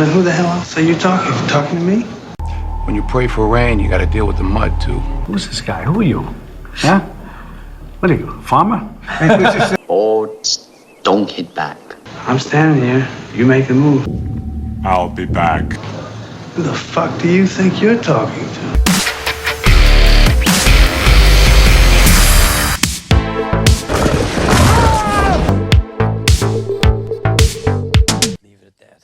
Well, then who the hell else are you talking to? Talking to me? When you pray for rain, you gotta deal with the mud, too. Who's this guy? Who are you? Huh? What are you, a farmer? Or don't hit back. I'm standing here. You make the move. I'll be back. Who the fuck do you think you're talking to?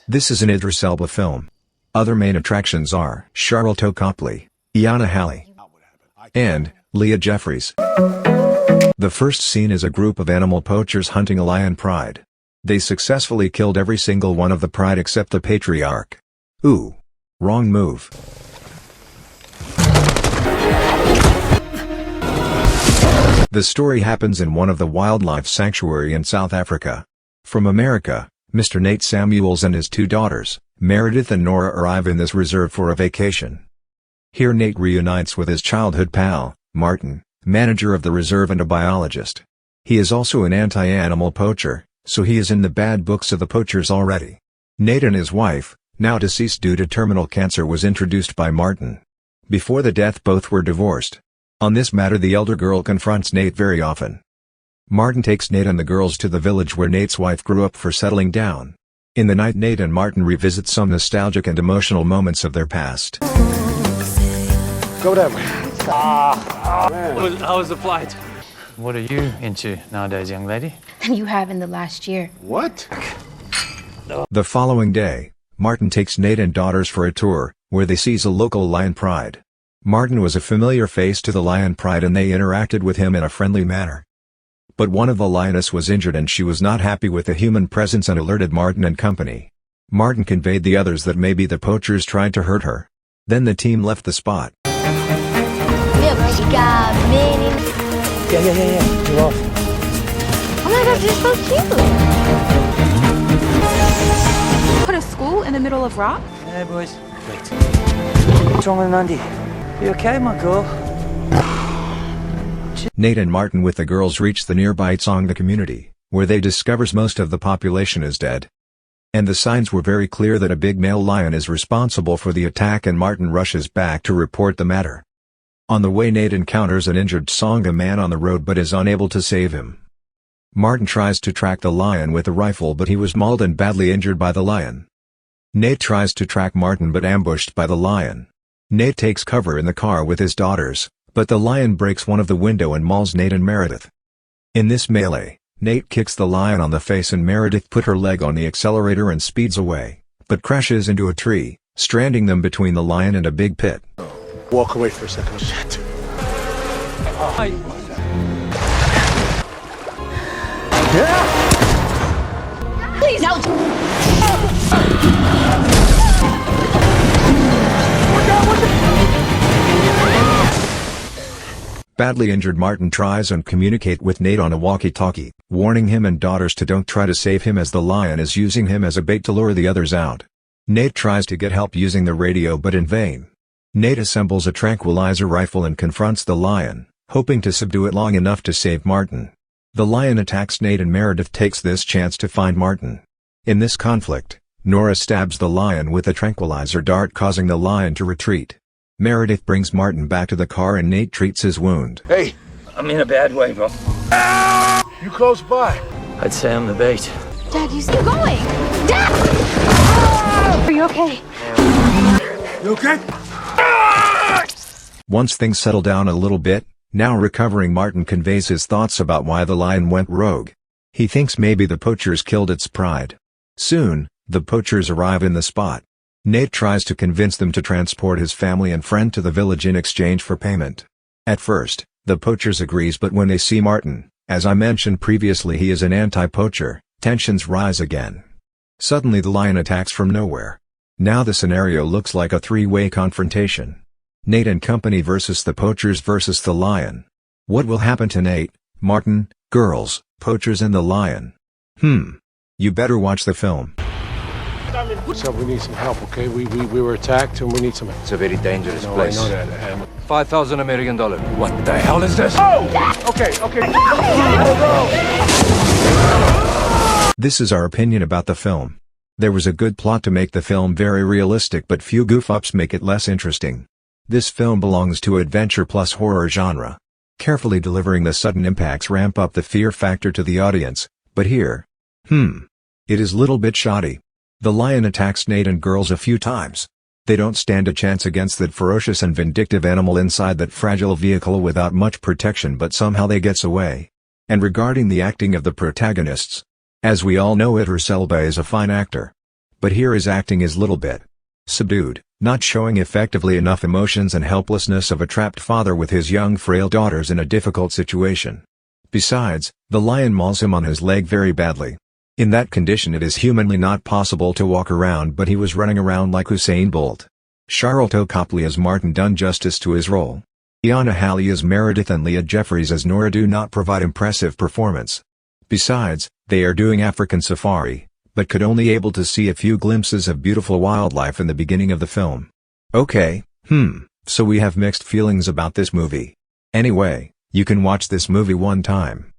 This is an Idris Elba film. Other main attractions are Charlton Copley, Iana Halley, and Leah Jeffries. The first scene is a group of animal poachers hunting a lion pride. They successfully killed every single one of the pride except the patriarch. Ooh. Wrong move. The story happens in one of the wildlife sanctuary in South Africa. From America, Mr. Nate Samuels and his two daughters, Meredith and Nora, arrive in this reserve for a vacation. Here Nate reunites with his childhood pal, Martin, manager of the reserve and a biologist. He is also an anti-animal poacher, so he is in the bad books of the poachers already. Nate and his wife, now deceased due to terminal cancer, was introduced by Martin. Before the death both were divorced. On this matter the elder girl confronts Nate very often. Martin takes Nate and the girls to the village where Nate's wife grew up for settling down. In the night Nate and Martin revisit some nostalgic and emotional moments of their past. Go that way. How was the flight? What are you into nowadays, young lady? Than you have in the last year. What? The following day, Martin takes Nate and daughters for a tour, where they seize a local lion pride. Martin was a familiar face to the lion pride and they interacted with him in a friendly manner. But one of the lioness was injured and she was not happy with the human presence and alerted Martin and company. Martin conveyed the others that maybe the poachers tried to hurt her. Then the team left the spot. Yeah. You're off. Oh my god, you're so cute! Put a school in the middle of rock? Hey, boys. Wait. What's wrong with Nandi? You okay, my girl? Nate and Martin with the girls reach the nearby Tsonga community, where they discovers most of the population is dead. And the signs were very clear that a big male lion is responsible for the attack, and Martin rushes back to report the matter. On the way Nate encounters an injured Tsonga man on the road but is unable to save him. Martin tries to track the lion with a rifle but he was mauled and badly injured by the lion. Nate tries to track Martin but ambushed by the lion. Nate takes cover in the car with his daughters, but the lion breaks one of the window and mauls Nate and Meredith. In this melee, Nate kicks the lion on the face and Meredith put her leg on the accelerator and speeds away, but crashes into a tree, stranding them between the lion and a big pit. Walk away for a second. Shit. Please help! Badly injured Martin tries and communicate with Nate on a walkie-talkie, warning him and daughters to don't try to save him as the lion is using him as a bait to lure the others out. Nate tries to get help using the radio but in vain. Nate assembles a tranquilizer rifle and confronts the lion, hoping to subdue it long enough to save Martin. The lion attacks Nate and Meredith takes this chance to find Martin. In this conflict, Nora stabs the lion with a tranquilizer dart causing the lion to retreat. Meredith brings Martin back to the car and Nate treats his wound. Hey! I'm in a bad way, bro. You close by. I'd say I'm the bait. Dad, you still going? Dad! Are you okay? You okay? Once things settle down a little bit, now recovering Martin conveys his thoughts about why the lion went rogue. He thinks maybe the poachers killed its pride. Soon, the poachers arrive in the spot. Nate tries to convince them to transport his family and friend to the village in exchange for payment. At first, the poachers agrees but when they see Martin, as I mentioned previously he is an anti-poacher, tensions rise again. Suddenly the lion attacks from nowhere. Now the scenario looks like a three-way confrontation. Nate and company versus the poachers versus the lion. What will happen to Nate, Martin, girls, poachers and the lion? You better watch the film. So we need some help, okay? We were attacked and we need some help. It's a very dangerous place. I know that. And... $5,000 American. What the hell is this? Oh! Okay. This is our opinion about the film. There was a good plot to make the film very realistic, but few goof-ups make it less interesting. This film belongs to adventure plus horror genre. Carefully delivering the sudden impacts ramp up the fear factor to the audience, but here, it is little bit shoddy. The lion attacks Nate and girls a few times. They don't stand a chance against that ferocious and vindictive animal inside that fragile vehicle without much protection, but somehow they gets away. And regarding the acting of the protagonists, as we all know, Idris Elba is a fine actor. But here his acting is little bit subdued, not showing effectively enough emotions and helplessness of a trapped father with his young frail daughters in a difficult situation. Besides, the lion mauls him on his leg very badly. In that condition it is humanly not possible to walk around, but he was running around like Usain Bolt. Charlton Copley as Martin done justice to his role. Iana Halley as Meredith and Leah Jeffries as Nora do not provide impressive performance. Besides, they are doing African safari, but could only able to see a few glimpses of beautiful wildlife in the beginning of the film. Okay, so we have mixed feelings about this movie. Anyway, you can watch this movie one time.